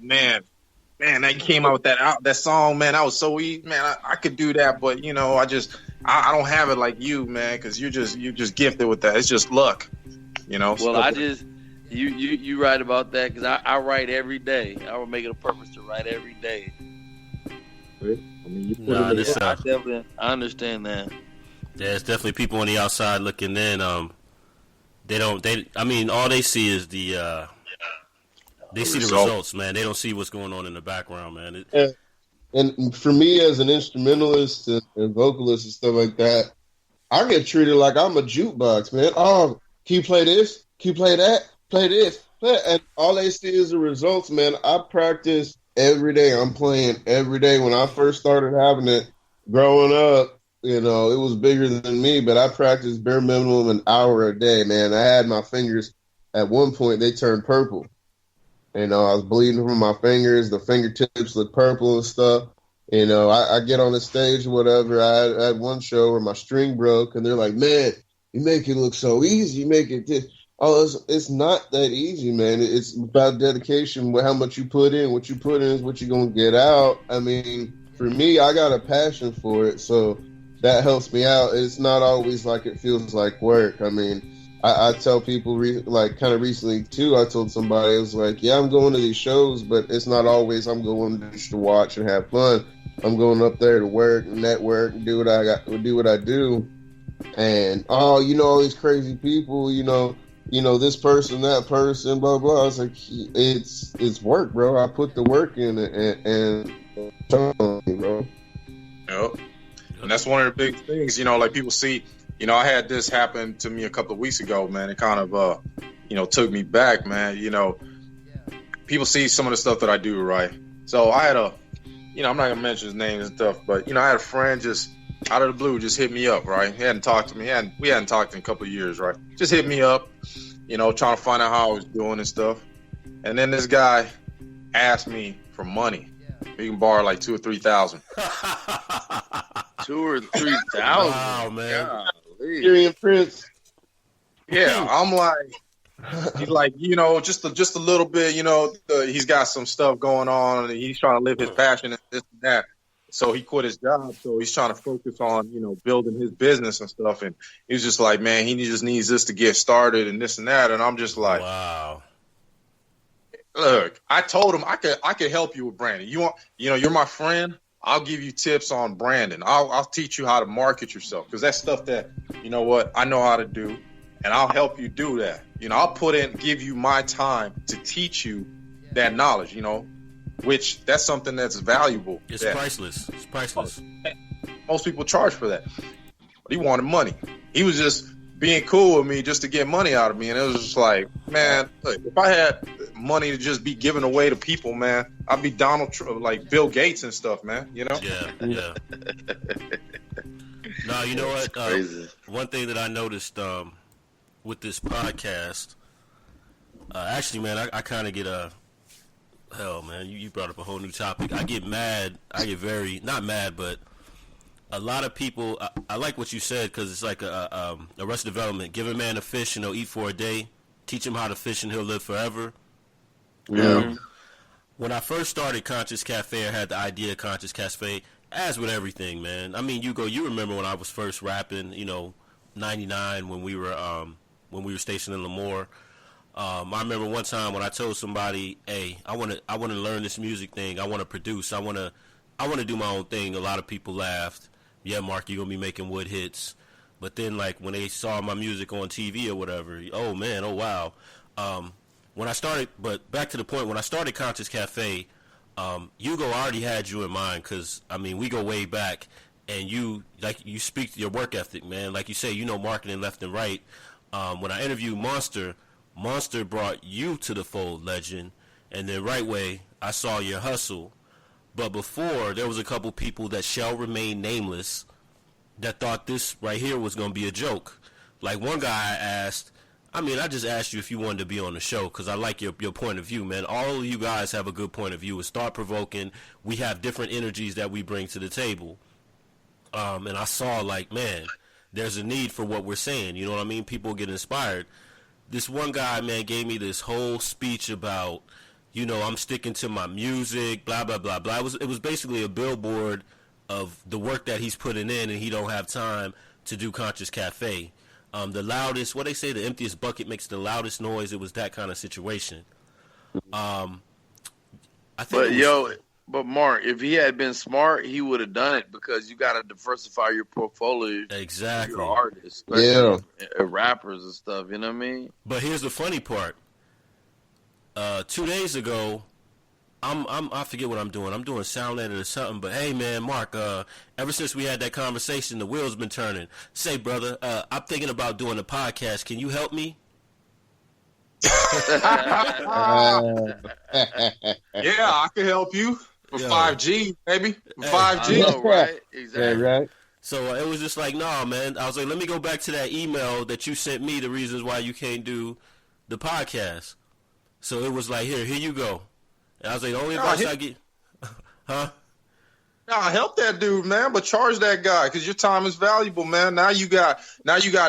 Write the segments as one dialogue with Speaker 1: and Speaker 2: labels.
Speaker 1: man, that came out with that song, man. That was so easy, man. I could do that, but I don't have it like you, man, because you're just gifted with that. It's just luck,
Speaker 2: Well, you right about that because I write every day. I will make it a purpose to write every day.
Speaker 3: I mean,
Speaker 2: I understand that.
Speaker 4: Yeah, it's definitely people on the outside looking in. All they see is the results, man. They don't see what's going on in the background, man.
Speaker 3: And for me as an instrumentalist and vocalist and stuff like that, I get treated like I'm a jukebox, man. Oh, can you play this? Can you play that? Play this. And all they see is the results, man. I practice every day. I'm playing every day. When I first started having it growing up, it was bigger than me, but I practiced bare minimum an hour a day, man. I had my fingers, at one point, they turned purple. I was bleeding from my fingers. The fingertips look purple and stuff. I get on the stage or whatever. I had one show where my string broke, and they're like, man, you make it look so easy. You make it this. Oh, it's not that easy, man. It's about dedication, how much you put in. What you put in is what you're going to get out. I mean, for me, I got a passion for it, so that helps me out. It's not always like it feels like work. I mean, I tell people, kind of recently, too, I told somebody, I was like, yeah, I'm going to these shows, but it's not always I'm going just to watch and have fun. I'm going up there to work, network, and do what I do. And, all these crazy people, this person, that person, blah, blah. I was like, it's work, bro. I put the work in it and bro.
Speaker 1: Yep. And that's one of the big things, like people see, I had this happen to me a couple of weeks ago, man. It kind of, took me back, man. People see some of the stuff that I do, right? So I had I'm not going to mention his name and stuff, but, I had a friend just out of the blue just hit me up, right? He hadn't talked to me. We hadn't talked in a couple of years, right? Just hit me up, trying to find out how I was doing and stuff. And then this guy asked me for money. He can borrow like $2,000 or $3,000.
Speaker 2: $2,000 or $3,000.
Speaker 4: Wow, man.
Speaker 3: Eminem and Prince.
Speaker 1: Yeah, I'm like, he's like, just a little bit, he's got some stuff going on and he's trying to live his passion and this and that. So he quit his job. So he's trying to focus on, building his business and stuff. And he was just like, man, he just needs this to get started and this and that. And I'm just like,
Speaker 4: wow.
Speaker 1: Look, I told him I could help you with branding. You want, you're my friend. I'll give you tips on branding. I'll teach you how to market yourself because that's stuff that, I know how to do, and I'll help you do that. I'll give you my time to teach you that knowledge, which that's something that's valuable.
Speaker 4: It's priceless. It's priceless.
Speaker 1: Most people charge for that. But he wanted money. He was just being cool with me just to get money out of me. And it was just like, man, look, if I had money to just be given away to people, man, I'd be Donald Trump, like Bill Gates and stuff, man,
Speaker 4: Yeah. No, you know what? One thing that I noticed with this podcast, actually, man, I kind of get hell, man, you brought up a whole new topic. I get mad. I get very, not mad, but a lot of people, I like what you said because it's like a Arrested Development. Give a man a fish and he'll eat for a day. Teach him how to fish and he'll live forever.
Speaker 3: Yeah.
Speaker 4: When I first started Conscious Cafe, I had the idea of Conscious Cafe, as with everything, man. I mean, you remember when I was first rapping, 99 when we were stationed in Lemoore. I remember one time when I told somebody, hey, I want to learn this music thing. I want to produce. I want to do my own thing. A lot of people laughed. Yeah, Mark, you're going to be making wood hits. But then, like, when they saw my music on TV or whatever, oh, man, oh, wow. When I started, but back to the point, when I started Conscious Cafe, Hugo already had you in mind because, I mean, we go way back. And you speak to your work ethic, man. Like you say, marketing left and right. When I interviewed Muenster brought you to the fold, Lejend. And then Wright Way, I saw your hustle. But before, there was a couple people that shall remain nameless that thought this right here was going to be a joke. Like one guy asked, I just asked you if you wanted to be on the show because I like your point of view, man. All of you guys have a good point of view. It's thought-provoking. We have different energies that we bring to the table. And I saw, like, man, there's a need for what we're saying. You know what I mean? People get inspired. This one guy, man, gave me this whole speech about, I'm sticking to my music, blah blah blah blah. It was basically a billboard of the work that he's putting in, and he don't have time to do Conscious Cafe. The loudest, what they say, the emptiest bucket makes the loudest noise. It was that kind of situation. I think.
Speaker 2: But Mark, if he had been smart, he would have done it, because you got to diversify your portfolio.
Speaker 4: Exactly.
Speaker 2: Your artists, rappers and stuff. You know what I mean?
Speaker 4: But here's the funny part. 2 days ago, I forget what I'm doing. I'm doing sound edit or something. But hey, man, Mark, ever since we had that conversation, the wheels been turning. Say, brother, I'm thinking about doing a podcast. Can you help me?
Speaker 1: Yeah, I can help you. For 5G, baby. For 5G.
Speaker 2: I know, right? Exactly.
Speaker 3: Yeah, right.
Speaker 4: So it was just like, nah, man. I was like, let me go back to that email that you sent me, the reasons why you can't do the podcast. So it was like, here you go. And I was like, the only advice I get, huh?
Speaker 1: Nah, help that dude, man, but charge that guy, because your time is valuable, man. Now you got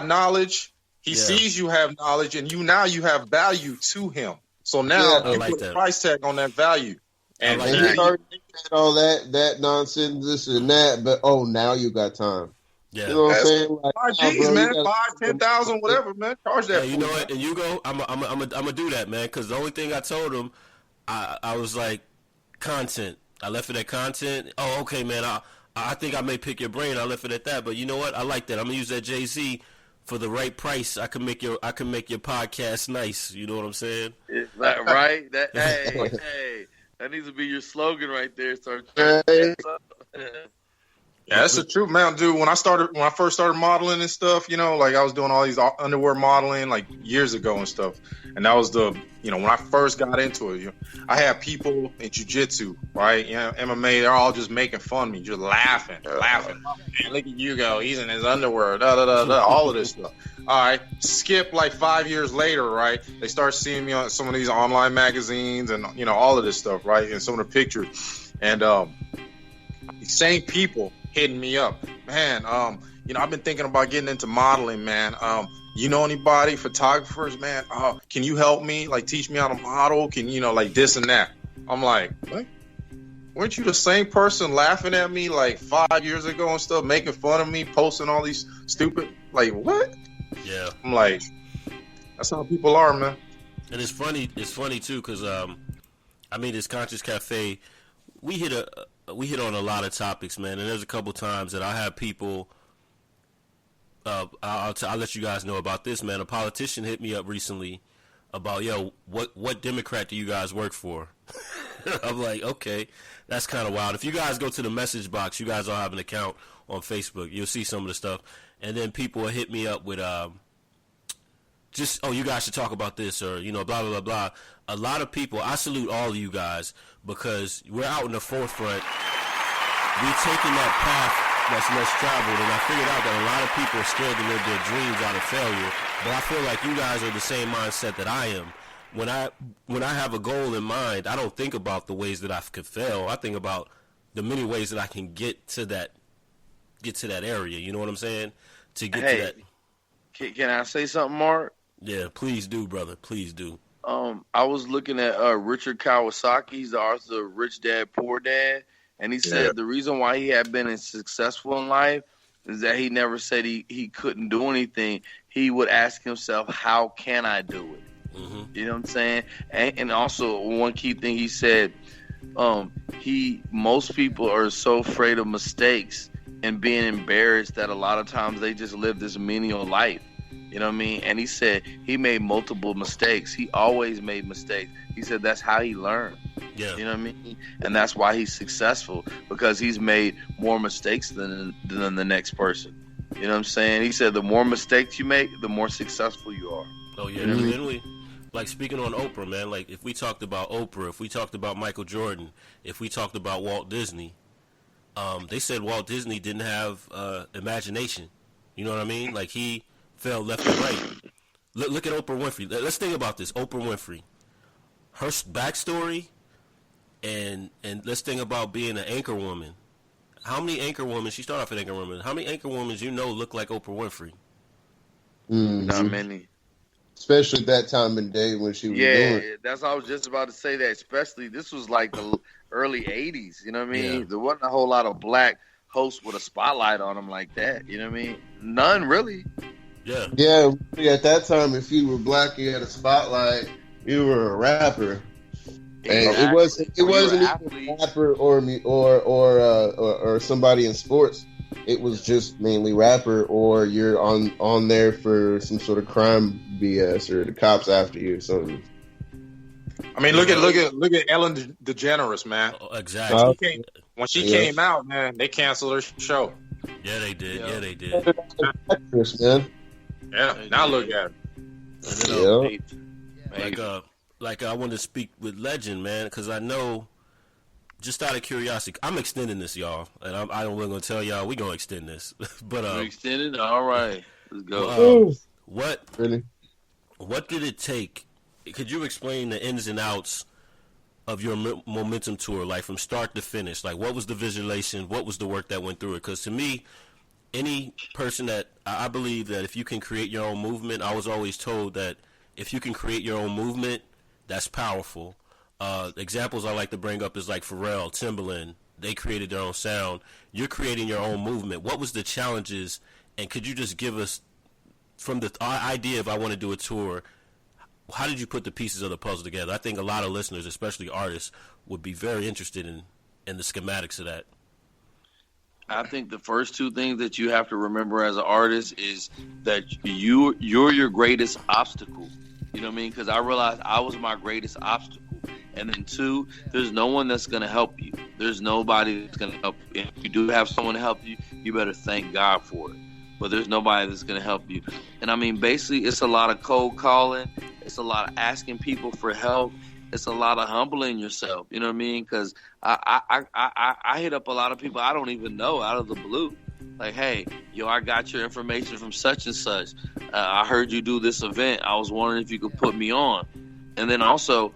Speaker 1: knowledge. He sees you have knowledge, and you have value to him. So now you put a price tag on that value. And
Speaker 3: he already said all that nonsense, this and that, but now you got time.
Speaker 4: Yeah,
Speaker 3: you know what I'm saying? Like,
Speaker 1: 5Gs, man, 10,000, whatever, man. Charge that.
Speaker 4: Yeah, you know what? And you go, I'm gonna do that, man. Because the only thing I told him, I was like, content. I left it at content. Oh, okay, man. I think I may pick your brain. I left it at that. But you know what? I like that. I'm gonna use that Jay-Z. For the right price, I can make your podcast nice. You know what I'm saying?
Speaker 2: Right? Hey. That needs to be your slogan right there.
Speaker 1: Yeah, that's the truth, man, dude. When I first started modeling and stuff, like I was doing all these underwear modeling like years ago and stuff. And that was when I first got into it, I had people in jiu-jitsu, right? MMA, they're all just making fun of me, just laughing. Man, look at you go, he's in his underwear, all of this stuff. All right, skip like 5 years later, right? They start seeing me on some of these online magazines and, all of this stuff, right? And some of the pictures. And these same people hitting me up, man. I've been thinking about getting into modeling, man. You know anybody, photographers, man? Can you help me? Like, teach me how to model? Can like this and that? I'm like, what? Weren't you the same person laughing at me like 5 years ago and stuff, making fun of me, posting all these stupid, like, what?
Speaker 4: Yeah.
Speaker 1: I'm like, that's how people are, man.
Speaker 4: And it's funny too, because this Conscious Cafe, we hit on a lot of topics, man. And there's a couple times that I have people. I'll let you guys know about this, man. A politician hit me up recently about, what Democrat do you guys work for? I'm like, okay, that's kind of wild. If you guys go to the message box, you guys all have an account on Facebook, you'll see some of the stuff. And then people will hit me up with you guys should talk about this, or blah blah blah blah. A lot of people, I salute all of you guys, because we're out in the forefront. We're taking that path that's less traveled, and I figured out that a lot of people are scared to live their dreams out of failure. But I feel like you guys are the same mindset that I am. When I have a goal in mind, I don't think about the ways that I could fail. I think about the many ways that I can get to that area. You know what I'm saying? To that.
Speaker 2: Can I say something, Mark?
Speaker 4: Yeah, please do, brother. Please do.
Speaker 2: I was looking at Richard Kawasaki. He's the author of Rich Dad, Poor Dad. And he said the reason why he had been successful in life is that he never said he couldn't do anything. He would ask himself, how can I do it? Mm-hmm. You know what I'm saying? And also, one key thing he said, most people are so afraid of mistakes and being embarrassed that a lot of times they just live this menial life. You know what I mean? And he said he made multiple mistakes. He always made mistakes. He said that's how he learned.
Speaker 4: Yeah.
Speaker 2: You know what I mean? And that's why he's successful, because he's made more mistakes than the next person. You know what I'm saying? He said the more mistakes you make, the more successful you are.
Speaker 4: Oh, yeah. Mm-hmm. And we, like, speaking on Oprah, man, like, if we talked about Oprah, if we talked about Michael Jordan, if we talked about Walt Disney, they said Walt Disney didn't have imagination. You know what I mean? Like, he fell left and right. Look at Oprah Winfrey. Let's think about this. Oprah Winfrey. Her backstory, and let's think about being an anchor woman. How many anchor women, she started off as anchor woman, how many anchor women look like Oprah Winfrey?
Speaker 2: Not many.
Speaker 3: especially at that time and day when she was doing it.
Speaker 2: That's what I was just about to say. That especially this was like the early '80s. You know what I mean?
Speaker 4: Yeah.
Speaker 2: There wasn't a whole lot of black hosts with a spotlight on them like that. You know what I mean? None really.
Speaker 4: Yeah.
Speaker 3: Yeah, at that time, if you were black, you had a spotlight. You were a rapper, and it wasn't even a rapper or somebody in sports. It was just mainly rapper, or you're on there for some sort of crime BS, or the cops after you or something.
Speaker 1: I mean, look at Ellen DeGeneres, man.
Speaker 4: Exactly.
Speaker 1: When she came out, man, they canceled her show.
Speaker 4: Yeah, they did. Yeah, they did.
Speaker 3: Actress, man.
Speaker 1: Yeah, now look at
Speaker 4: it. Like I wanted to speak with Lejend, man, because I know, just out of curiosity, I'm extending this, y'all, and I don't really gonna tell y'all we gonna extend this, but
Speaker 2: we're extended. All right, let's go.
Speaker 4: What did it take? Could you explain the ins and outs of your Momentum tour, like from start to finish? Like, what was the visualization? What was the work that went through it? Because to me, any person that I believe that if you can create your own movement, I was always told that if you can create your own movement, that's powerful. Examples I like to bring up is like Pharrell, Timbaland. They created their own sound. You're creating your own movement. What was the challenges? And could you just give us, from the idea of I want to do a tour, how did you put the pieces of the puzzle together? I think a lot of listeners, especially artists, would be very interested in the schematics of that.
Speaker 2: I think the first two things that you have to remember as an artist is that you're your greatest obstacle. You know what I mean? Because I realized I was my greatest obstacle. And then two, there's no one that's going to help you. There's nobody that's going to help you. If you do have someone to help you, you better thank God for it. But there's nobody that's going to help you. And I mean, basically, it's a lot of cold calling. It's a lot of asking people for help. It's a lot of humbling yourself. You know what I mean? Because I hit up a lot of people I don't even know out of the blue. Like, hey, I got your information from such and such. I heard you do this event. I was wondering if you could put me on. And then also,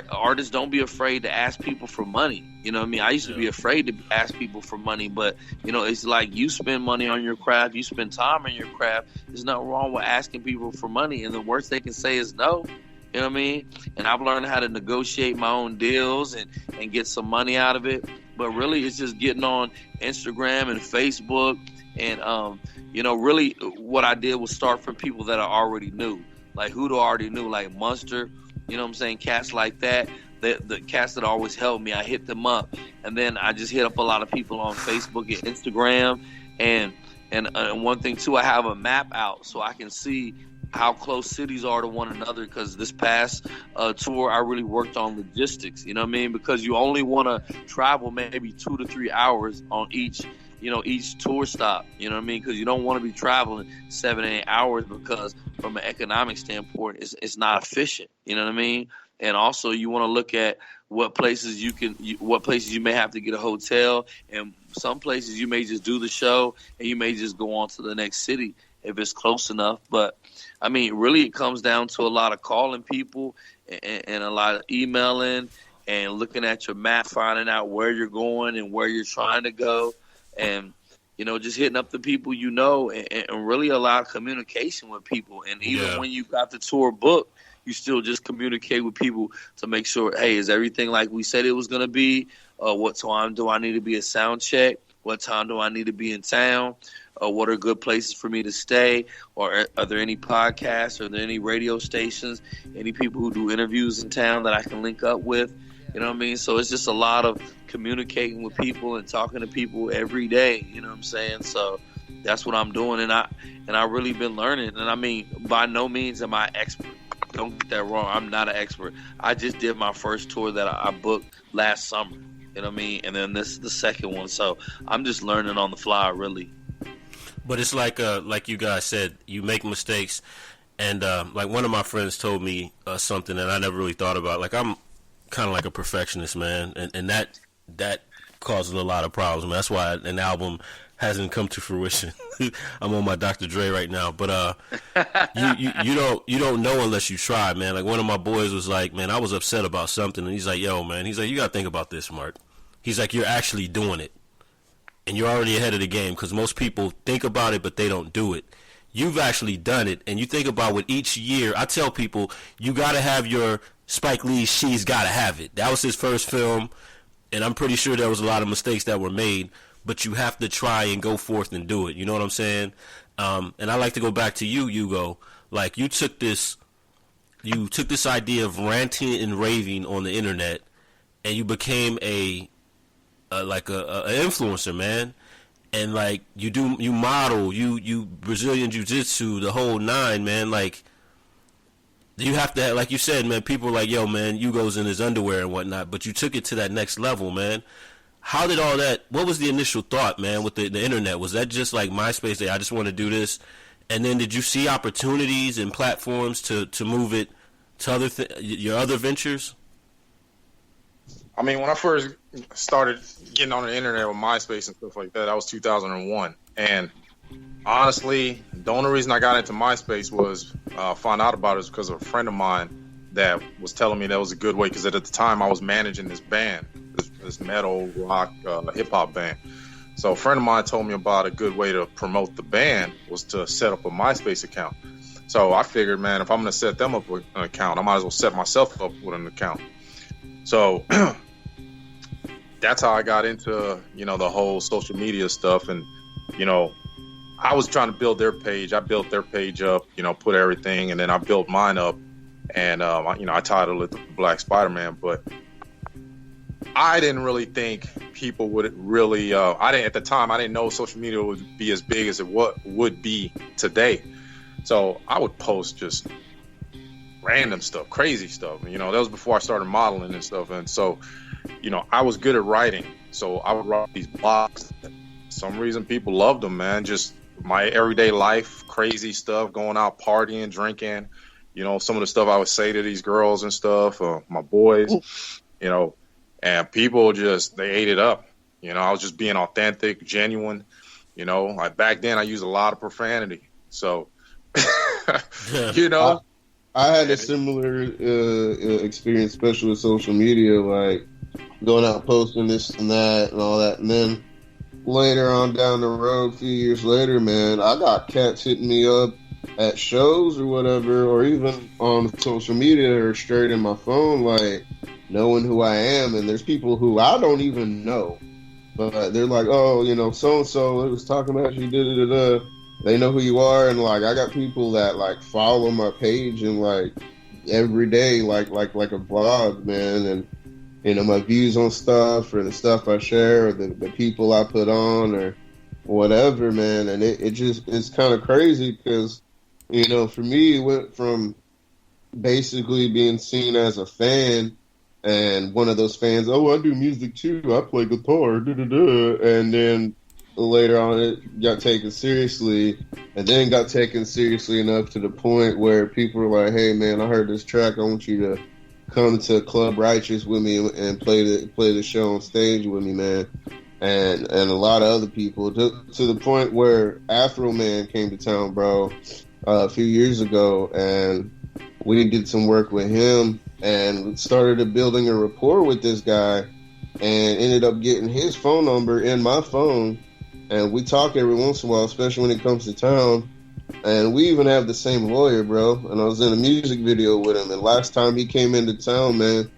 Speaker 2: artists, don't be afraid to ask people for money. You know what I mean? I used to be afraid to ask people for money, but, it's like you spend money on your craft. You spend time on your craft. There's nothing wrong with asking people for money, and the worst they can say is no. You know what I mean? And I've learned how to negotiate my own deals and get some money out of it. But really, it's just getting on Instagram and Facebook. And, really what I did was start from people that I already knew. Like, who do I already knew? Like Muenster, you know what I'm saying? Cats like that. The cats that always helped me, I hit them up. And then I just hit up a lot of people on Facebook and Instagram. And one thing, too, I have a map out so I can see how close cities are to one another, because this past tour I really worked on logistics, you know what I mean? Because you only want to travel maybe 2 to 3 hours on each tour stop, you know what I mean? Because you don't want to be traveling 7 8 hours, because from an economic standpoint it's not efficient, you know what I mean? And also you want to look at what places you may have to get a hotel, and some places you may just do the show and you may just go on to the next city if it's close enough. But I mean, really, it comes down to a lot of calling people and a lot of emailing and looking at your map, finding out where you're going and where you're trying to go, and just hitting up the people and really a lot of communication with people. And even when you got the tour booked, you still just communicate with people to make sure, hey, is everything like we said it was going to be? What time do I need to be at sound check? What time do I need to be in town? What are good places for me to stay? Or are there any podcasts? Are there any radio stations? Any people who do interviews in town that I can link up with? You know what I mean? So it's just a lot of communicating with people and talking to people every day. You know what I'm saying? So that's what I'm doing, and I really been learning. And I mean, by no means am I expert. Don't get that wrong. I'm not an expert. I just did my first tour that I booked last summer. You know what I mean? And then this is the second one. So I'm just learning on the fly, really.
Speaker 4: But it's like you guys said, you make mistakes, and like one of my friends told me something that I never really thought about. Like, I'm kind of like a perfectionist, man, and that causes a lot of problems. Man. That's why an album hasn't come to fruition. I'm on my Dr. Dre right now, but you don't know unless you try, man. Like, one of my boys was like, man, I was upset about something, and he's like, yo, man, he's like, you gotta think about this, Mark. He's like, you're actually doing it. And you're already ahead of the game, because most people think about it, but they don't do it. you've actually done it. And you think about with each year, I tell people, you got to have your Spike Lee, She's Gotta Have It. That was his first film, and I'm pretty sure there was a lot of mistakes that were made, but you have to try and go forth and do it. You know what I'm saying? And I like to go back to you, Hugo. Like, you took this idea of ranting and raving on the internet, and you became a influencer, man. And like you model, you Brazilian jiu-jitsu, the whole nine, man. Like, you have to, like you said, man, people are like, yo, man, Hugo's in his underwear and whatnot, but you took it to that next level, man. How did all that, what was the initial thought, man, with the internet? Was that just like MySpace, I just want to do this? And then did you see opportunities and platforms to move it to your other ventures?
Speaker 1: I mean, when I first started getting on the internet with MySpace and stuff like that was 2001. And honestly, the only reason I got into MySpace was find out about it was because of a friend of mine that was telling me that was a good way, because at the time I was managing this band, this metal rock hip hop band. So a friend of mine told me about a good way to promote the band was to set up a MySpace account. So I figured, man, if I'm going to set them up with an account, I might as well set myself up with an account. So that's how I got into, the whole social media stuff. And, I was trying to build their page. I built their page up, put everything, and then I built mine up. And, I titled it The Black Spider-Man. But I didn't really think people would really, at the time, I didn't know social media would be as big as it would be today. So I would post just random stuff, crazy stuff. That was before I started modeling and stuff. And so, I was good at writing. So I would write these blogs. For some reason, people loved them, man. Just my everyday life, crazy stuff, going out partying, drinking, some of the stuff I would say to these girls and stuff, my boys, and people they ate it up. I was just being authentic, genuine. Back then I used a lot of profanity. So,
Speaker 3: I had a similar experience, especially with social media, like going out posting this and that and all that. And then later on down the road, a few years later, man, I got cats hitting me up at shows or whatever, or even on social media or straight in my phone, like knowing who I am. And there's people who I don't even know, but they're like, oh, so-and-so, it was talking about you, da-da-da-da. They know who you are. And like, I got people that like follow my page and like every day, like a blog, man. And, my views on stuff or the stuff I share or the people I put on or whatever, man. And it's kind of crazy because, for me, it went from basically being seen as a fan and one of those fans, oh, I do music too, I play guitar, da-da-da. And then later on it got taken seriously, and then got taken seriously enough to the point where people were like, hey, man, I heard this track, I want you to come to Club Righteous with me and play the show on stage with me, man. And a lot of other people, to the point where Afro Man came to town, bro, a few years ago, and we did some work with him and started building a rapport with this guy, and ended up getting his phone number in my phone, and we talk every once in a while, especially when it comes to town. And we even have the same lawyer, bro. And I was in a music video with him. And last time he came into town, man,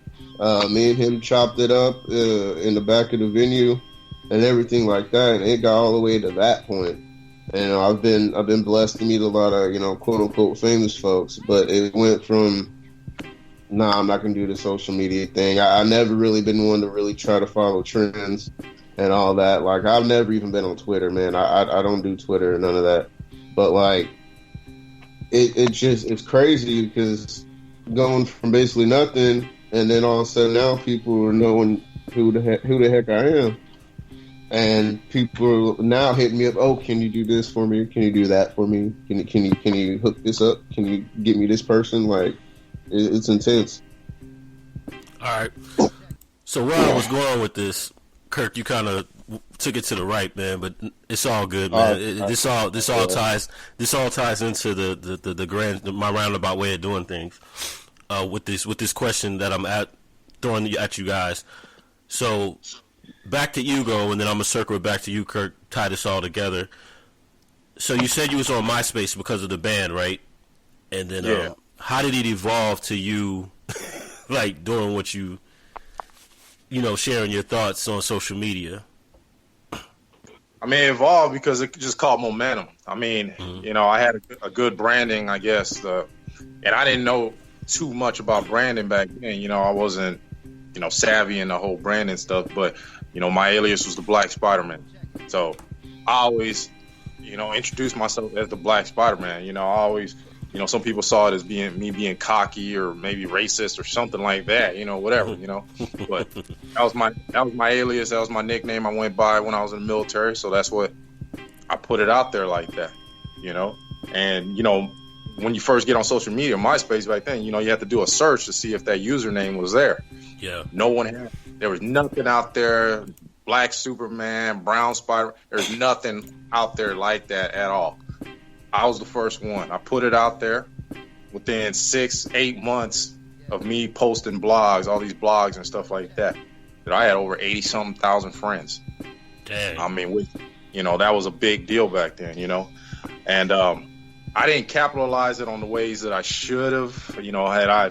Speaker 3: me and him chopped it up in the back of the venue and everything like that. And it got all the way to that point. And I've been blessed to meet a lot of, quote unquote famous folks. But it went from, I'm not gonna do the social media thing. I never really been one to really try to follow trends and all that. Like, I've never even been on Twitter, man. I don't do Twitter or none of that. But like, it's crazy because going from basically nothing, and then all of a sudden now people are knowing who the heck I am, and people are now hitting me up. Oh, can you do this for me? Can you do that for me? Can you hook this up? Can you get me this person? Like, it's intense.
Speaker 4: All right. So where I was going with this, Kirk, you kind of took it to the right, man, but it's all good, man. This all ties into the grand, my roundabout way of doing things. With this question that I'm throwing at you guys. So back to Hugo, and then I'm gonna circle it back to you, Kirk. Tie this all together. So you said you was on MySpace because of the band, right? And then how did it evolve to you, like, doing what you know, sharing your thoughts on social media?
Speaker 1: I mean, it evolved because it just caught momentum. I mean, you know, I had a good branding, I guess, and I didn't know too much about branding back then. You know, I wasn't, you know, savvy in the whole branding stuff, but, you know, my alias was the Black Spider-Man. So I always, you know, introduced myself as the Black Spider-Man. You know, I always, you know, some people saw it as being cocky or maybe racist or something like that, you know, whatever, you know. But that was my alias, that was my nickname I went by when I was in the military, so that's what I put it out there like that, you know. And, you know, when you first get on social media, MySpace back then, you know, you have to do a search to see if that username was there.
Speaker 4: Yeah.
Speaker 1: There was nothing out there, Black Superman, Brown Spider, there's nothing out there like that at all. I was the first one. I put it out there. Within 6-8 months of me posting blogs, all these blogs and stuff like that, I had over 80-something thousand friends.
Speaker 4: Dang.
Speaker 1: I mean, you know, that was a big deal back then, you know. And I didn't capitalize it on the ways that I should have. You know, had I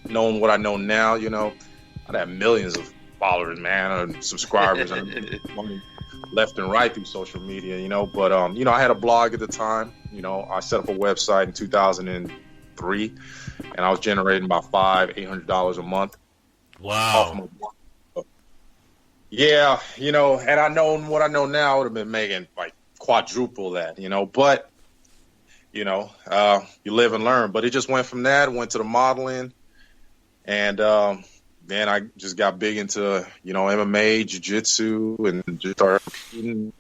Speaker 1: known what I know now, you know, I'd have millions of followers, man, or subscribers. Left and right through social media, you know. But you know, I had a blog at the time. You know, I set up a website in 2003, and I was generating about $800 a month.
Speaker 4: Wow.
Speaker 1: Off my blog. Yeah, you know, had I known what I know now, I would have been making like quadruple that, you know. But you know, you live and learn. But it just went from that, went to the modeling, and then I just got big into, you know, MMA, jiu-jitsu, and just started competing.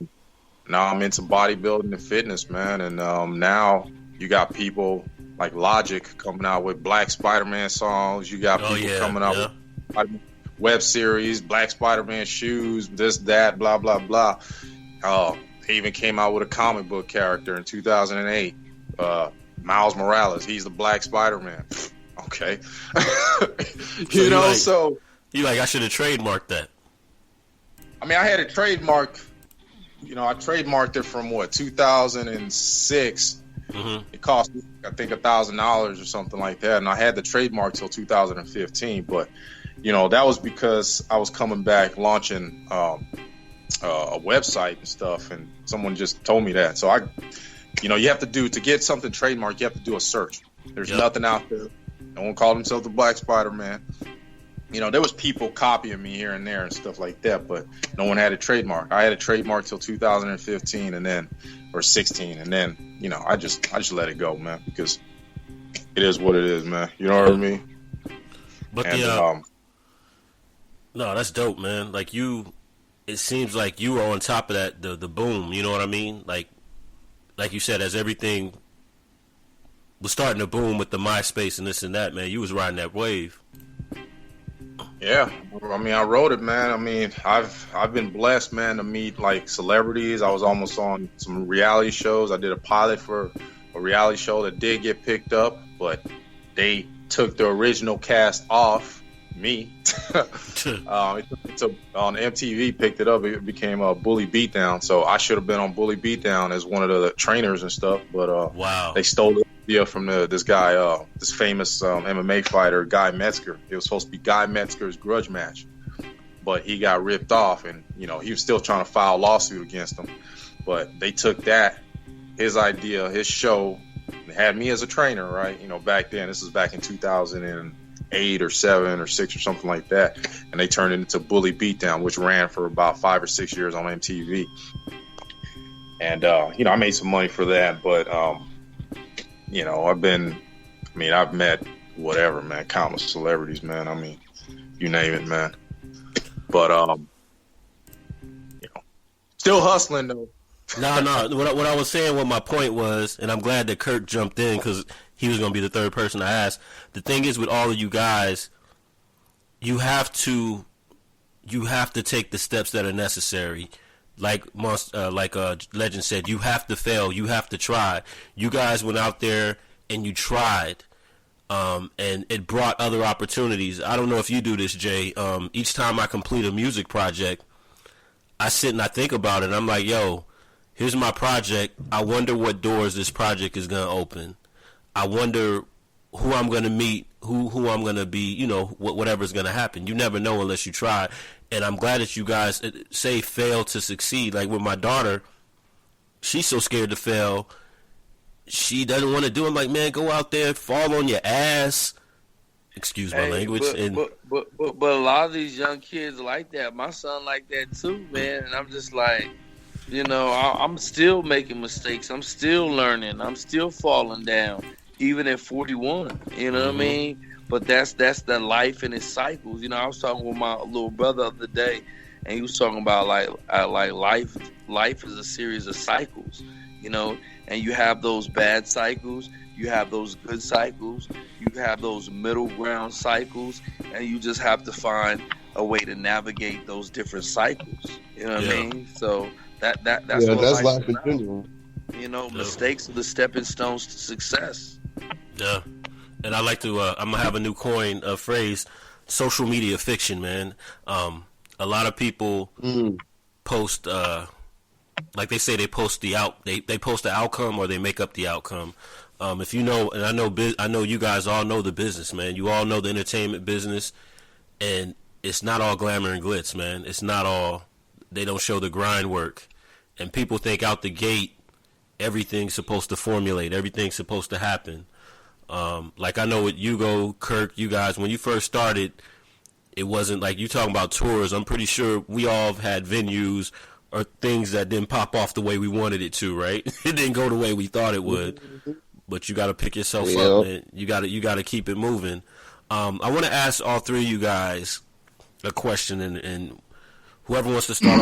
Speaker 1: Now I'm into bodybuilding and fitness, man. And now you got people like Logic coming out with Black Spider-Man songs. You got people coming out with web series, Black Spider-Man shoes, this, that, blah, blah, blah. They even came out with a comic book character in 2008. Miles Morales, he's the Black Spider-Man. Okay. You know, like, so
Speaker 4: you like, I should have trademarked that.
Speaker 1: I mean, I had a trademark, you know, I trademarked it from 2006. It cost me, I think, $1,000 or something like that. And I had the trademark till 2015. But, you know, that was because I was coming back launching a website and stuff. And someone just told me that. So you know, you have to get something trademarked, you have to do a search. There's nothing out there. No one called himself the Black Spider-Man. You know, there was people copying me here and there and stuff like that, but no one had a trademark. I had a trademark till 2015 or 16, and then, you know, I just let it go, man, because it is what it is, man. You know what I mean?
Speaker 4: But no, that's dope, man. Like it seems like you were on top of that, the boom. You know what I mean? Like you said, as everything was starting to boom with the MySpace and this and that, man, you was riding that wave.
Speaker 1: Yeah, I mean, I wrote it, man. I mean, I've been blessed, man, to meet like celebrities. I was almost on some reality shows. I did a pilot for a reality show that did get picked up, but they took the original cast off me. On MTV, picked it up. It became a Bully Beatdown. So I should have been on Bully Beatdown as one of the trainers and stuff. But
Speaker 4: wow,
Speaker 1: they stole the idea from this guy, this famous MMA fighter, Guy Metzger. It was supposed to be Guy Metzger's grudge match, but he got ripped off, and you know, he was still trying to file a lawsuit against him. But they took his idea, his show, and had me as a trainer, right? You know, back then, this was back in 2008 or 7 or 6 or something like that, and they turned it into Bully Beatdown, which ran for about 5 or 6 years on MTV. And you know, I made some money for that, but you know, I've met whatever, man, countless celebrities, man. I mean, you name it, man. But you know, still hustling though.
Speaker 4: No. What I was saying, what my point was, and I'm glad that Kurt jumped in because he was going to be the third person I asked. The thing is, with all of you guys, you have to take the steps that are necessary. Like Lejend said, you have to fail. You have to try. You guys went out there and you tried, and it brought other opportunities. I don't know if you do this, Jay. Each time I complete a music project, I sit and I think about it. And I'm like, yo, here's my project. I wonder what doors this project is going to open. I wonder who I'm going to meet, who I'm going to be, you know, whatever's going to happen. You never know unless you try. And I'm glad that you guys say fail to succeed. Like with my daughter, she's so scared to fail. She doesn't want to do it. I'm like, man, go out there, fall on your ass. Excuse my language.
Speaker 2: But a lot of these young kids like that. My son like that too, man. And I'm just like, you know, I'm still making mistakes. I'm still learning. I'm still falling down, even at 41. You know what I mean? But that's the life and its cycles. You know, I was talking with my little brother the other day, and he was talking about like life. Life is a series of cycles. You know, and you have those bad cycles. You have those good cycles. You have those middle ground cycles, and you just have to find a way to navigate those different cycles. You know what I mean? So that's
Speaker 3: life in general.
Speaker 2: You know, mistakes are the stepping stones to success.
Speaker 4: Yeah, and I like to. I'm gonna have a new coin phrase: social media fiction, man. A lot of people post. Like they say, they post they post the outcome or they make up the outcome. If you know, and I know you guys all know the business, man. You all know the entertainment business, and it's not all glamour and glitz, man. It's not all. They don't show the grind work, and people think out the gate everything's supposed to formulate, everything's supposed to happen. Like I know with Hugo, Kirk, you guys, when you first started, it wasn't like you talking about tours. I'm pretty sure we all had venues or things that didn't pop off the way we wanted it to, right? It didn't go the way we thought it would. But you got to pick yourself up, man. You got to keep it moving. I want to ask all three of you guys a question, and whoever wants to start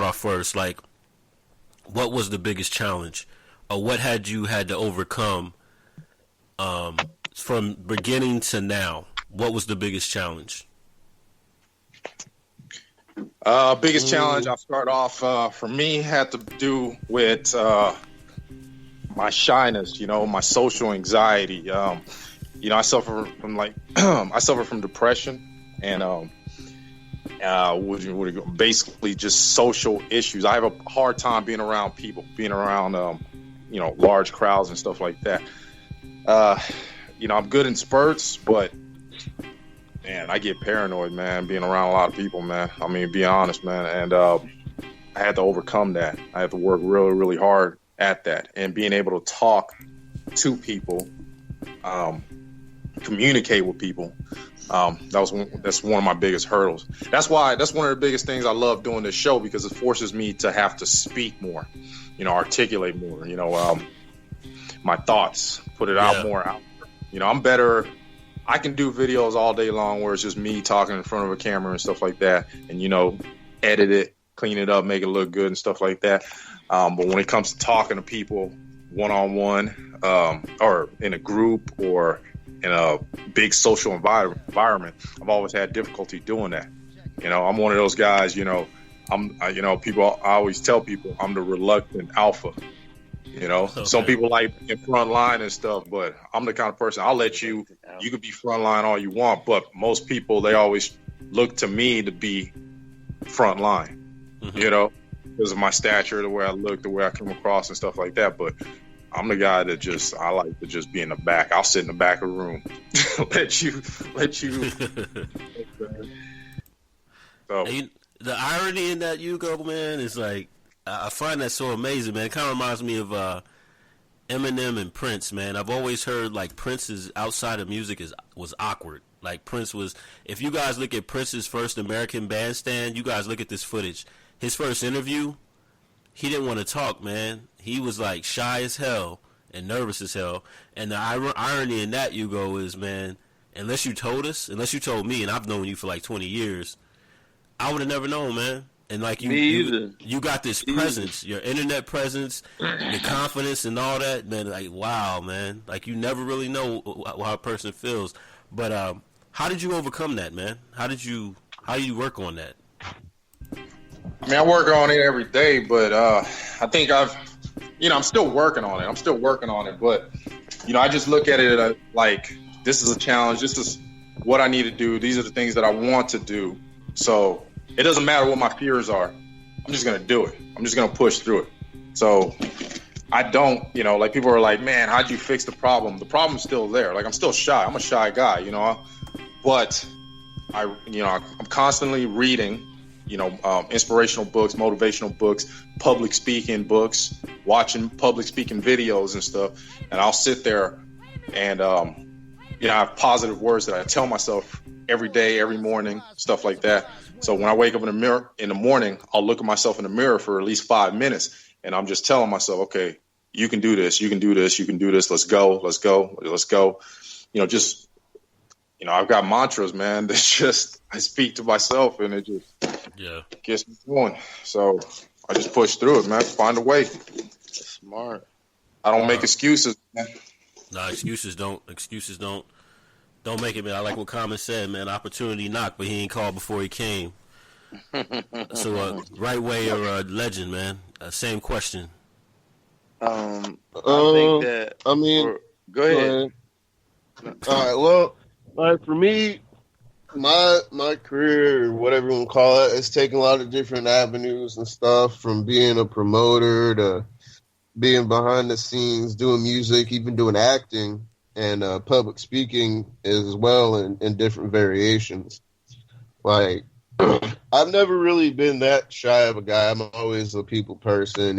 Speaker 4: off first. Like, what was the biggest challenge, or what had you had to overcome from beginning to now? What was the biggest challenge?
Speaker 1: Biggest challenge I'll start off for me had to do with my shyness, you know, my social anxiety. You know, I suffer from I suffer from depression and basically just social issues. I have a hard time being around people, being around you know, large crowds and stuff like that. You know, I'm good in spurts, but man, I get paranoid, man, being around a lot of people, man. I mean, being honest, man. And I had to overcome that. I had to work really, really hard at that. And being able to talk to people, communicate with people, that's one of my biggest hurdles. That's one of the biggest things I love doing this show, because it forces me to have to speak more, you know, articulate more, you know, my thoughts, put it out more out. You know, I'm better. I can do videos all day long where it's just me talking in front of a camera and stuff like that, and, you know, edit it, clean it up, make it look good and stuff like that. But when it comes to talking to people one-on-one, or in a group or in a big social environment, I've always had difficulty doing that. You know, I'm one of those guys, you know, I always tell people I'm the reluctant alpha. You know, some people like in front line and stuff, but I'm the kind of person, I'll let you could be front line all you want, but most people, they always look to me to be front line, you know, because of my stature, the way I look, the way I come across and stuff like that. But I'm the guy that I like to just be in the back. I'll sit in the back of the room, let you. So
Speaker 4: the irony in that, Hugo, man, is like, I find that so amazing, man. It kind of reminds me of Eminem and Prince, man. I've always heard, like, Prince's outside of music was awkward. Like, Prince was, if you guys look at Prince's first American Bandstand, you guys look at this footage. His first interview, he didn't want to talk, man. He was, like, shy as hell and nervous as hell. And the irony in that, Hugo, is, man, unless you told me, and I've known you for, like, 20 years, I would have never known, man. And like you got this presence, your internet presence, your confidence, and all that, man. Like, wow, man. Like, you never really know how a person feels. But how did you overcome that, man? How do you work on that?
Speaker 1: I mean, I work on it every day, but I think I'm still working on it. But, you know, I just look at it like, this is a challenge. This is what I need to do. These are the things that I want to do. So it doesn't matter what my fears are. I'm just going to do it. I'm just going to push through it. So I don't, like people are like, man, how'd you fix the problem? The problem's still there. Like I'm still shy. I'm a shy guy, but I'm constantly reading, inspirational books, motivational books, public speaking books, watching public speaking videos and stuff. And I'll sit there and, I have positive words that I tell myself every day, every morning, stuff like that. So when I wake up in the mirror in the morning, I'll look at myself in the mirror for at least 5 minutes. And I'm just telling myself, okay, you can do this. You can do this. You can do this. Let's go. Let's go. Let's go. I've got mantras, man. That's just, I speak to myself and it just gets me going. So I just push through it, man. Find a way.
Speaker 2: Smart.
Speaker 1: I don't make excuses, man.
Speaker 4: Nah, excuses don't make it, man. I like what Common said, man. Opportunity knocked, but he ain't called before he came. So, Right Way or Lejend, man? Same question.
Speaker 2: I think that. Go ahead.
Speaker 3: All right. Well, for me, my career, or whatever you want to call it, it's taken a lot of different avenues and stuff, from being a promoter to being behind the scenes, doing music, even doing acting and public speaking as well, in different variations. Like, I've never really been that shy of a guy. I'm always a people person,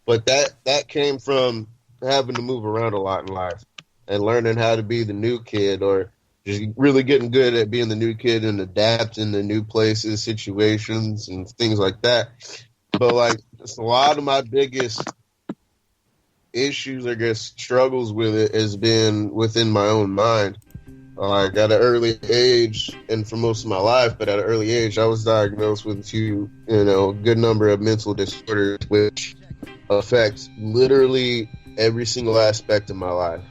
Speaker 3: But that came from having to move around a lot in life and learning how to be the new kid, or just really getting good at being the new kid and adapting to new places, situations, and things like that. But, like, just a lot of my biggest issues, I guess, struggles with it has been within my own mind. Like, at an early age, and for most of my life, but at an early age, I was diagnosed with a good number of mental disorders, which affects literally every single aspect of my life.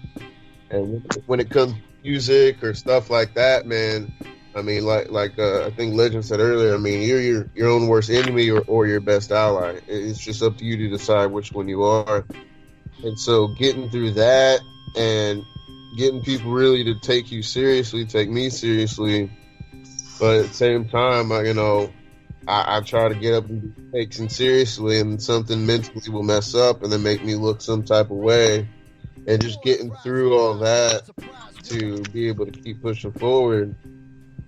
Speaker 3: And when it comes to music or stuff like that, man, I mean, like I think Lejend said earlier, I mean, you're your own worst enemy or your best ally. It's just up to you to decide which one you are. And so getting through that and getting people really to take you seriously, take me seriously, but at the same time, I try to get up and be taken seriously, and something mentally will mess up and then make me look some type of way. And just getting through all that to be able to keep pushing forward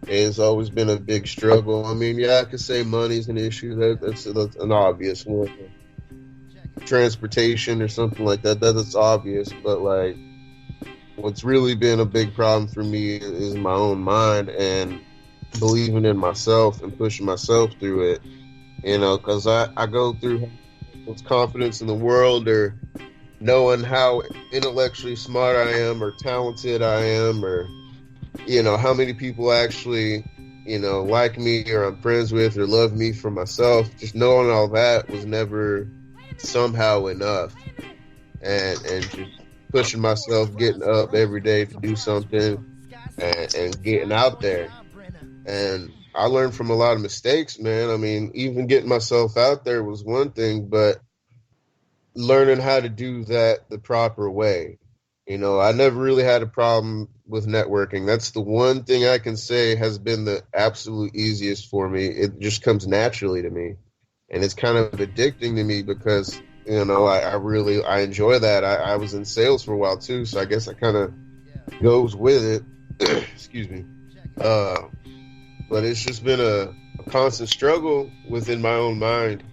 Speaker 3: has always been a big struggle. I mean, I could say money's an issue. That's an obvious one. Transportation or something like that's obvious. But, like, what's really been a big problem for me is my own mind and believing in myself and pushing myself through it, because I go through with confidence in the world, or knowing how intellectually smart I am or talented I am, or how many people actually like me or I'm friends with or love me for myself. Just knowing all that was never somehow enough, and just pushing myself, getting up every day to do something and getting out there. And I learned from a lot of mistakes, man. I mean, even getting myself out there was one thing, but learning how to do that the proper way. I never really had a problem with networking. That's the one thing I can say has been the absolute easiest for me. It just comes naturally to me. And it's kind of addicting to me because, I enjoy that. I was in sales for a while too, so I guess that kind of goes with it. Excuse me. But it's just been a constant struggle within my own mind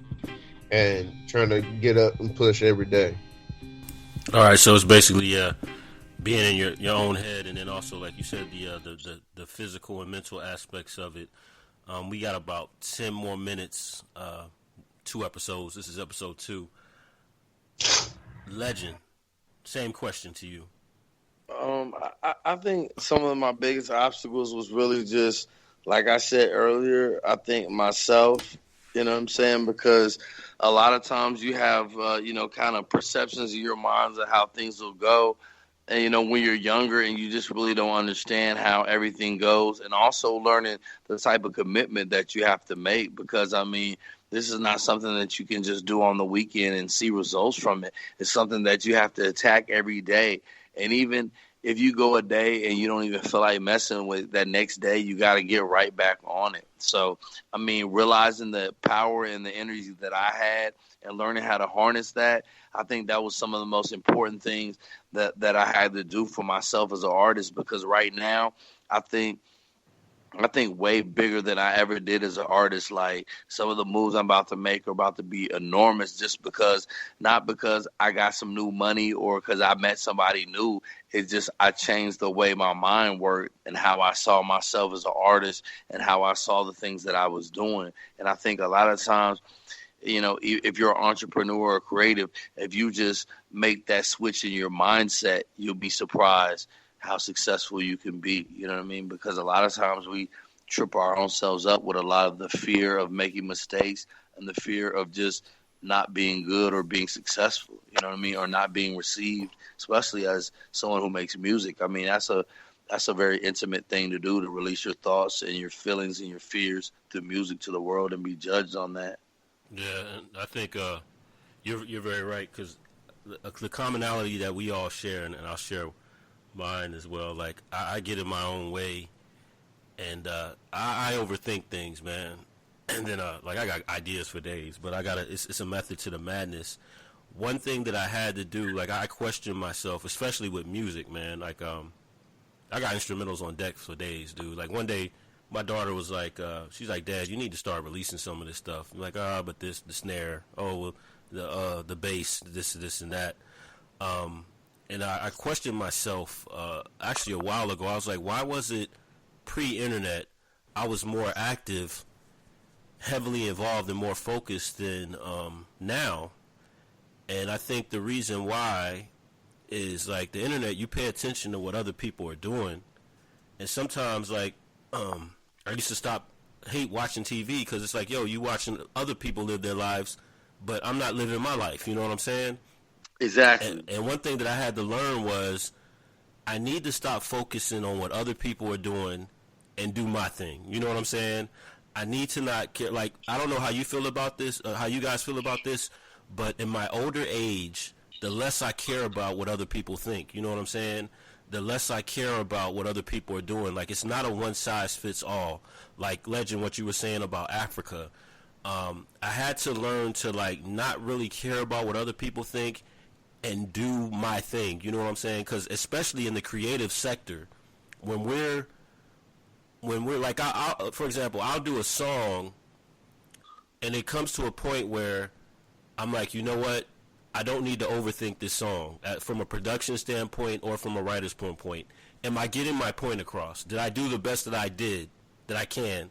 Speaker 3: and trying to get up and push every day.
Speaker 4: All right, so it's basically being in your own head, and then also, like you said, the physical and mental aspects of it. We got about 10 more minutes, 2 episodes. This is episode 2. Lejend, same question to you.
Speaker 2: I think some of my biggest obstacles was really just, like I said earlier, I think myself, you know what I'm saying? Because a lot of times you have, kind of perceptions in your minds of how things will go. And, when you're younger and you just really don't understand how everything goes, and also learning the type of commitment that you have to make, because, I mean, this is not something that you can just do on the weekend and see results from it. It's something that you have to attack every day. And even if you go a day and you don't even feel like messing with that next day, you got to get right back on it. So, I mean, realizing the power and the energy that I had and learning how to harness that, I think that was some of the most important things that I had to do for myself as an artist, because right now I think way bigger than I ever did as an artist. Like, some of the moves I'm about to make are about to be enormous, just because, not because I got some new money or because I met somebody new. It's just I changed the way my mind worked and how I saw myself as an artist and how I saw the things that I was doing. And I think a lot of times, you know, if you're an entrepreneur or creative, if you just make that switch in your mindset, you'll be surprised how successful you can be. You know what I mean? Because a lot of times we trip our own selves up with a lot of the fear of making mistakes and the fear of just not being good or being successful, you know what I mean? Or not being received, especially as someone who makes music. I mean, that's a very intimate thing to do, to release your thoughts and your feelings and your fears through music to the world and be judged on that.
Speaker 4: Yeah, and I think you're very right, because the commonality that we all share, and I'll share mine as well. Like, I get in my own way, and I overthink things, man. And then like, I got ideas for days, but it's a method to the madness. One thing that I had to do, like, I question myself, especially with music, man. Like, I got instrumentals on deck for days, dude. Like, one day, my daughter was like, she's like, Dad, you need to start releasing some of this stuff. I'm like, but the snare, well, the bass, this and that. And I questioned myself, actually a while ago. I was like, why was it pre-internet I was more active, heavily involved, and more focused than now? And I think the reason why is, like, the internet, you pay attention to what other people are doing. And sometimes, like, I used to hate watching TV, because it's like, yo, you watching other people live their lives, but I'm not living my life. You know what I'm saying?
Speaker 2: Exactly.
Speaker 4: And one thing that I had to learn was I need to stop focusing on what other people are doing and do my thing. You know what I'm saying? I need to not care. Like, I don't know how you feel about this, how you guys feel about this, but in my older age, the less I care about what other people think. You know what I'm saying? The less I care about what other people are doing. Like, it's not a one-size-fits-all. Like, Lejend, what you were saying about Africa. I had to learn to, like, not really care about what other people think and do my thing. You know what I'm saying? Because especially in the creative sector, when we're like, for example, I'll do a song, and it comes to a point where I'm like, you know what? I don't need to overthink this song from a production standpoint or from a writer's point. Am I getting my point across? Did I do the best that I can?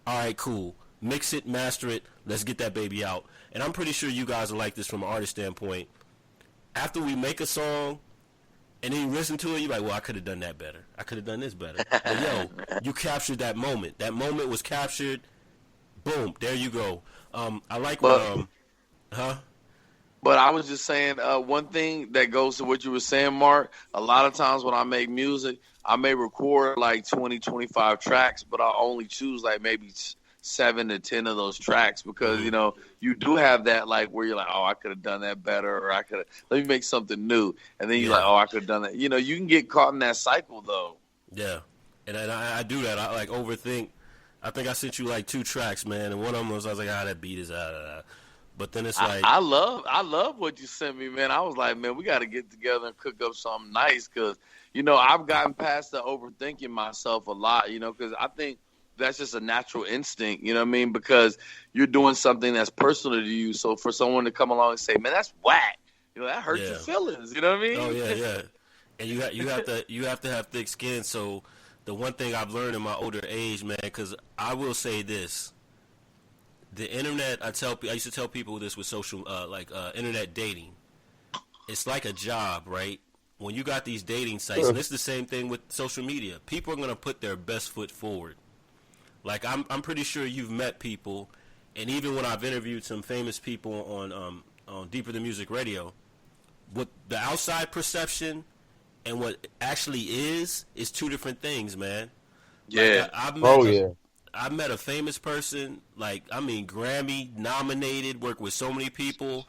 Speaker 4: All right, cool. Mix it, master it. Let's get that baby out. And I'm pretty sure you guys are like this from an artist standpoint. After we make a song and then you listen to it, you're like, well, I could have done that better. I could have done this better. But, yo, you captured that moment. That moment was captured. Boom. There you go. I like what,
Speaker 2: But I was just saying, one thing that goes to what you were saying, Mark, a lot of times when I make music, I may record like 20, 25 tracks, but I'll only choose like maybe 7 to 10 of those tracks, because, you know, you do have that, like, where you're like, oh, I could have done that better, or let me make something new. And then you're like, oh, I could have done that. You know, you can get caught in that cycle, though.
Speaker 4: Yeah. And I do that. I, like, overthink. I think I sent you like 2 tracks, man, and one of them was, I was like, that beat is But then it's like,
Speaker 2: I love what you sent me, man. I was like, man, we got to get together and cook up something nice, because, you know, I've gotten past the overthinking myself a lot, you know, because I think that's just a natural instinct, you know what I mean? Because you're doing something that's personal to you. So for someone to come along and say, man, that's whack, you know, that hurts your feelings, you know what I mean?
Speaker 4: Oh yeah. And you have to have thick skin. So the one thing I've learned in my older age, man, because I will say this. The internet, I used to tell people this with social, internet dating. It's like a job, right? When you got these dating sites, and it's the same thing with social media. People are going to put their best foot forward. Like, I'm pretty sure you've met people, and even when I've interviewed some famous people on Deeper Than Music Radio, what the outside perception and what actually is 2 different things, man.
Speaker 2: Yeah.
Speaker 4: Like, I met a famous person, like, I mean, Grammy nominated, worked with so many people,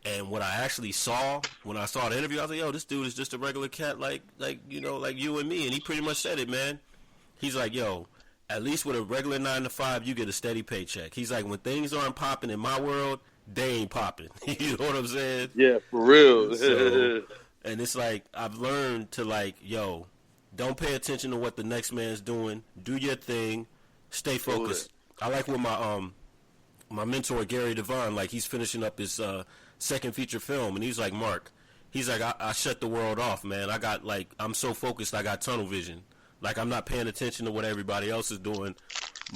Speaker 4: And what I actually saw when I saw the interview, I was like, yo, this dude is just a regular cat like you and me. And he pretty much said it, man. He's like, yo, at least with a regular 9 to 5, you get a steady paycheck. He's like, when things aren't popping in my world, they ain't popping. You know what I'm saying?
Speaker 2: Yeah, for real.
Speaker 4: So, and it's like, I've learned to like, yo, don't pay attention to what the next man's doing. Do your thing. Stay focused. I like what my mentor, Gary Devine, like he's finishing up his second feature film, and he's like, Mark, he's like, I shut the world off, man. I got like, I'm so focused, I got tunnel vision. Like, I'm not paying attention to what everybody else is doing.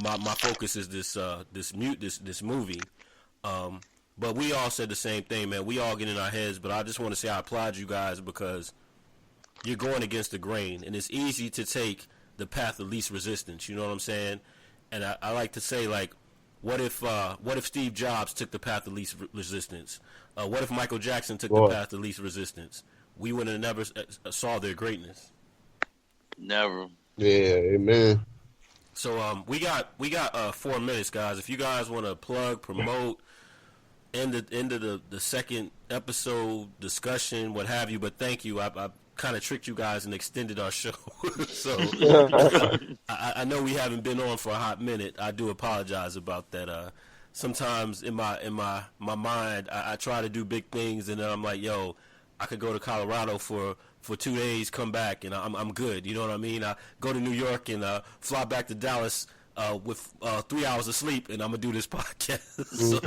Speaker 4: My focus is this movie. But we all said the same thing, man. We all get in our heads, but I just want to say I applaud you guys because you're going against the grain, and it's easy to take the path of least resistance. You know what I'm saying? And I like to say, like, what if Steve Jobs took the path of least resistance? What if Michael Jackson took the path of least resistance? We would have never saw their greatness.
Speaker 2: Never.
Speaker 3: Yeah, amen.
Speaker 4: So we got 4 minutes, guys. If you guys want to plug, promote, end of the second episode discussion, what have you. But thank you. I kind of tricked you guys and extended our show. So I know we haven't been on for a hot minute. I do apologize about that. Sometimes in my mind, I try to do big things, and then I'm like, yo, I could go to Colorado for 2 days, come back, and I'm good. You know what I mean? I go to New York and fly back to Dallas with 3 hours of sleep, and I'm gonna do this podcast. So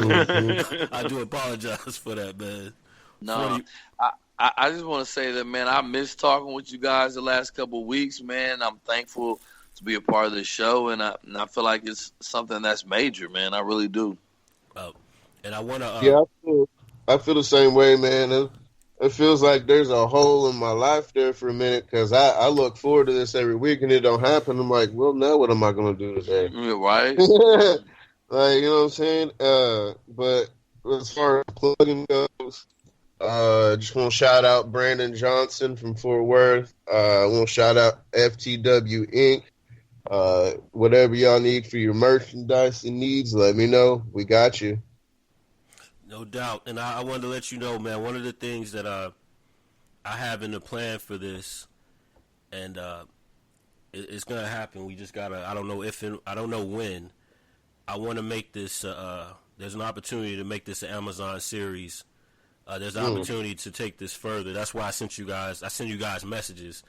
Speaker 4: I do apologize for that, man.
Speaker 2: No, I just want to say that, man, I miss talking with you guys the last couple of weeks, man. I'm thankful to be a part of this show, and I feel like it's something that's major, man. I really do.
Speaker 4: And I want to.
Speaker 3: Yeah, I feel the same way, man. It feels like there's a hole in my life there for a minute because I look forward to this every week and it don't happen. I'm like, well, now what am I going to do today?
Speaker 2: Right.
Speaker 3: Like, you know what I'm saying? But as far as plugging goes, just want to shout out Brandon Johnson from Fort Worth. I want to shout out FTW Inc. Whatever y'all need for your merchandise and needs, let me know. We got you.
Speaker 4: No doubt. And I wanted to let you know, man, one of the things that I have in the plan for this, and it's going to happen. We just got to, I don't know if, I don't know when. I want to make this, there's an opportunity to make this an Amazon series. There's an opportunity to take this further. That's why I send you guys messages.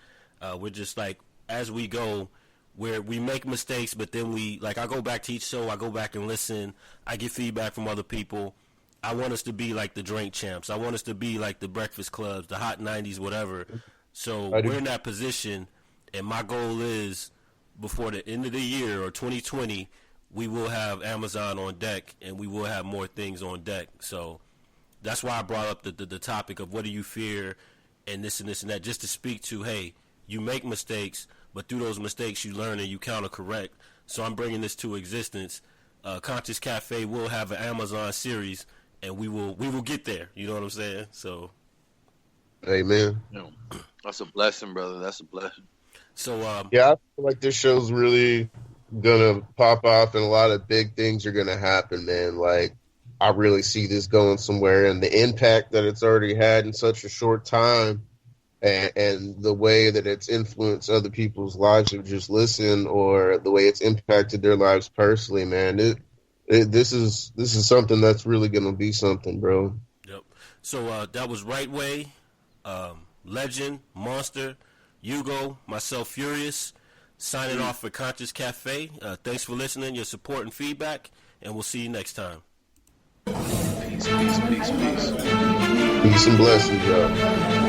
Speaker 4: We're just like, as we go, where we make mistakes, but then I go back to each show, I go back and listen, I get feedback from other people. I want us to be like the Drink Champs. I want us to be like the Breakfast Clubs, the Hot 90s, whatever. So we're in that position, and my goal is before the end of the year or 2020, we will have Amazon on deck, and we will have more things on deck. So that's why I brought up the topic of what do you fear and this and this and that, just to speak to, hey, you make mistakes, but through those mistakes you learn and you counter correct. So I'm bringing this to existence. Conscious Cafe will have an Amazon series, and we will get there. You know what I'm saying? So,
Speaker 3: amen.
Speaker 2: That's a blessing, brother. That's a blessing.
Speaker 4: So,
Speaker 3: yeah, I feel like this show's really gonna pop off, and a lot of big things are gonna happen, man. Like, I really see this going somewhere, and the impact that it's already had in such a short time, and the way that it's influenced other people's lives who just listen, or the way it's impacted their lives personally, man. This is something that's really gonna be something, bro.
Speaker 4: Yep. So that was Wright Way, Lejend, Muenster, Hugo, myself, Furyus, signing off for Conscious Cafe. Thanks for listening, your support and feedback, and we'll see you next time.
Speaker 2: Peace, peace, peace, peace.
Speaker 3: Peace and blessings, y'all.